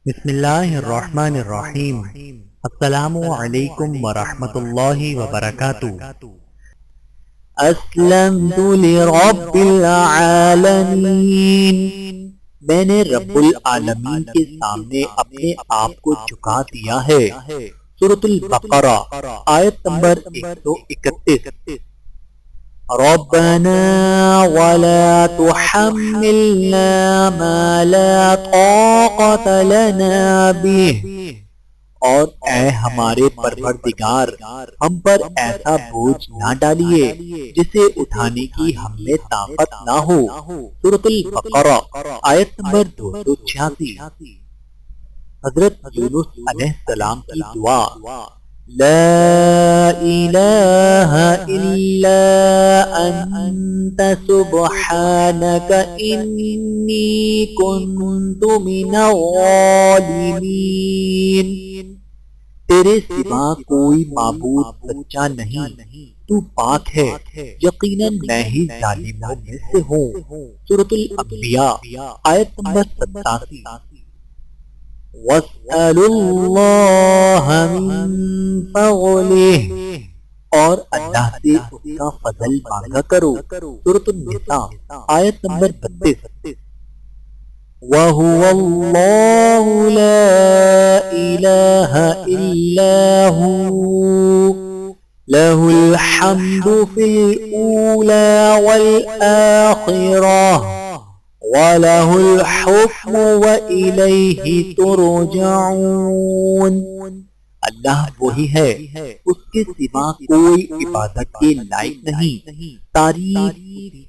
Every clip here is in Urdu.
بسم اللہ الرحمن الرحیم۔ السلام علیکم ورحمۃ اللہ وبرکاتہ۔ اسلمت لرب العالمین، میں نے رب العالمین کے سامنے اپنے آپ کو جھکا دیا ہے۔ سورۃ البقرہ آیت نمبر 131۔ ربنا ولا تحملنا ما لا طاقة لنا به، اور اے ہمارے پروردگار ہم پر ایسا بوجھ نہ ڈالیے جسے اٹھانے کی ہم میں طاقت نہ ہو۔ سورۃ البقرہ آیت نمبر 286۔ حضرت یونس علیہ السلام کی دعا، لا الہ الا انت سبحانک انی کنت من الظالمین، تیرے سوا کوئی معبود سچا نہیں، تو پاک ہے، یقیناً میں ہی ظالموں میں سے ہوں۔ سورۃ الانبیاء آیت نمبر 87۔ وَاسْأَلُوا اللَّهَ مِن فَضْلِهِ، اور اللہ سے اس کا فضل مانگا کرو۔ سورۃ النساء آیت نمبر 32۔ وَهُوَ اللَّهُ لَا إِلَٰهَ إِلَّا هُوَ لَهُ الْحَمْدُ فِي الْأُولَىٰ وَالْآخِرَةِ وَلَهُ الْحُكْمُ وَإِلَيْهِ تُرْجَعُونَ، اللہ وہی ہے، اس کے سوا کوئی عبادت کے لائق نہیں، تعریف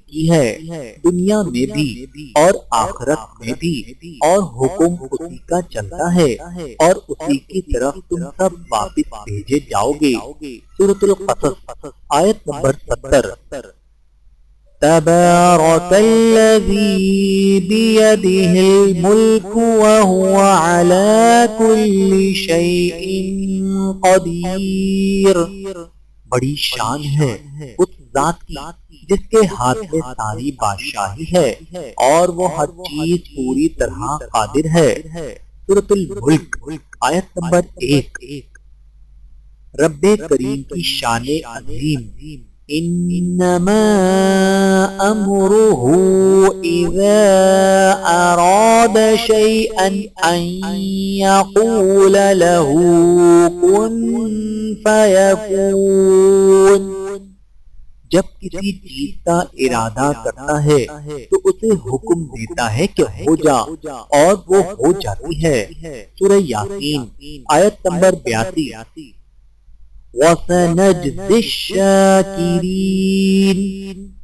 کی ہے دنیا میں بھی اور آخرت میں بھی، اور حکم اسی کا چلتا ہے اور اسی کی طرف تم سب واپس بھیجے جاؤ گے۔ سورۃ القصص آیت نمبر 70۔ تبارك الذي بيده الملك وهو على كل شيء قدير، بڑی شان ہے اس ذات کی جس کے ہاتھ میں ساری بادشاہی ہے اور وہ ہر چیز پوری طرح قادر ہے۔ سورۃ الملک آیت نمبر 1۔ رب کریم کی شان عظیم، انما امره اذا اراد شيئا ان يقول له كن فيكون، جب کسی چیز کا ارادہ کرتا ہے تو اسے حکم دیتا ہے کہ ہو جا اور وہ ہو جاتی ہے۔ سورہ یاسین آیت نمبر 82۔ وَسَنَجْزِي الشَّاكِرِينَ،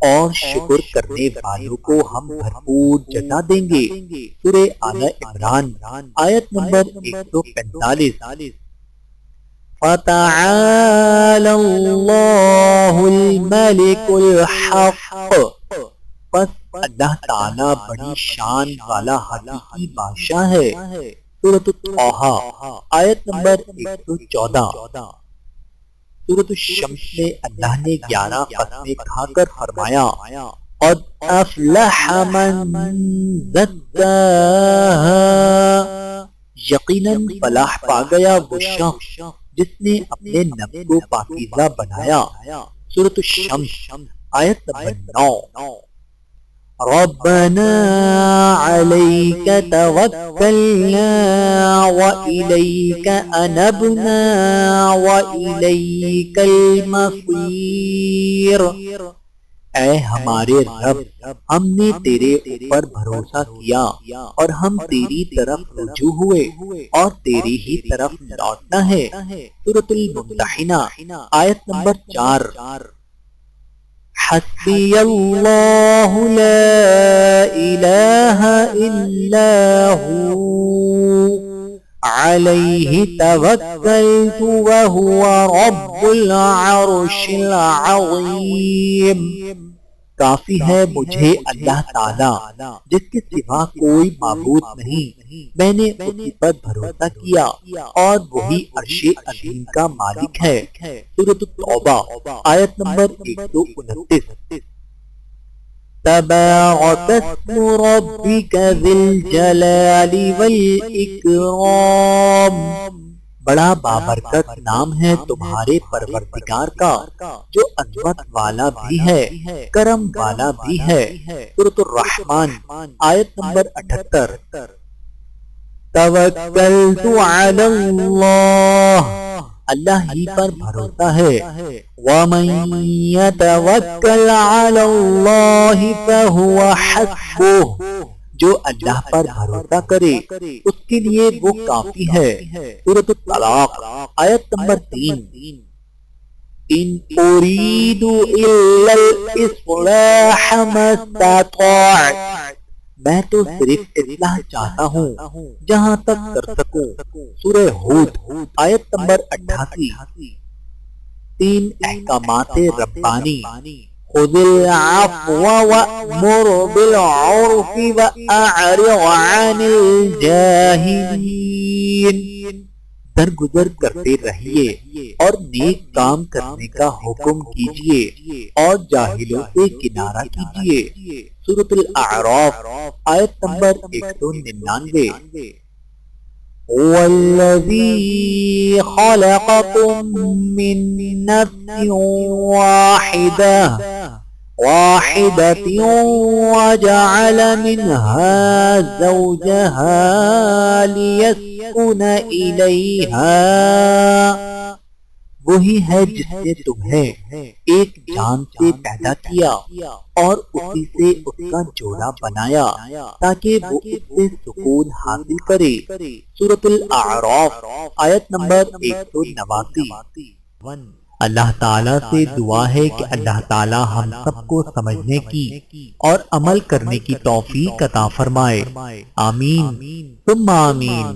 اور شکر کرنے والوں کو ہم بھرپور جزا دیں گے۔ سورہ آل عمران آیت نمبر 145۔ فَتَعَالَى اللَّهُ الْمَلِكُ الْحَقُّ، پس اللہ تعالی بڑی شان والا حقیقی بادشاہ ہے۔ سورۃ طٰہٰ آیت نمبر 114۔ سورۃ الشمس میں اللہ نے 11 قسمیں کھا کر فرمایا، قد افلح من زکاہا، یقیناً فلاح پا گیا وہ شخص جس نے اپنے نفس کو پاکیزہ بنایا۔ سورۃ الشمس آیت نمبر 9۔ ربنا علیک توکلنا وإلیک انبنا وإلیک المصیر، اے ہمارے رب ہم نے تیرے اوپر بھروسہ کیا اور ہم تیری طرف رجوع ہوئے اور تیری ہی طرف لوٹنا ہے۔ سورۃ الممتحنہ آیت نمبر 4۔ حسبی اللہ لا الہ الا هو علیہ توکلت وہو رب العرش العظیم، کافی ہے مجھے اللہ تعالی جس کے سوا کوئی معبود نہیں، میں نے اسی پر بھروسہ کیا اور وہی عرش عظیم کا مالک ہے۔ سورۃ التوبہ آیت نمبر 129۔ تبارك اسم ربك ذي الجلال والإكرام، بڑا بابرکت نام ہے تمہارے پروردگار کا جو عظمت والا بھی ہے کرم والا بھی ہے۔ سورۃ الرحمن آیت نمبر 78۔ توکلت علی اللہ، اللہ ہی پر بھروسہ ہے۔ وَمَن يَتَوَكَّلْ عَلَى اللَّهِ فَهُوَ حَسْبُهُ، جو اللہ پر بھروسہ کرے اس کے لیے وہ کافی ہے۔ سورۃ الطلاق آیت نمبر 3۔ ان اريد الا الاصلاح ما استطعت، میں تو صرف اصلاح چاہتا ہوں جہاں تک کر سکوں۔ سورہ ہود آیت نمبر 88۔ 3 احکامات ربانی، خذ العفو وأمر بالعرف وأعرض عن الجاهلين، درگزر کرتے رہیے اور نیک کام کرنے کا حکم کیجیے اور جاہلوں سے کنارہ کیجیے۔ سورۃ الاعراف آیت نمبر 199۔ هو الذي خلقكم من نفس واحدة وجعل منها زوجها ليسكن إليها، وہی ہے جس نے تمہیں ایک جان سے پیدا کیا اور اسی سے اس کا جوڑا بنایا تاکہ وہ اس سے سکون حاصل کرے۔ سورۃ الاعراف آیت نمبر 189۔ اللہ تعالیٰ سے دعا ہے کہ اللہ تعالیٰ ہم سب کو سمجھنے کی اور عمل کرنے کی توفیق عطا فرمائے۔ آمین ثم آمین۔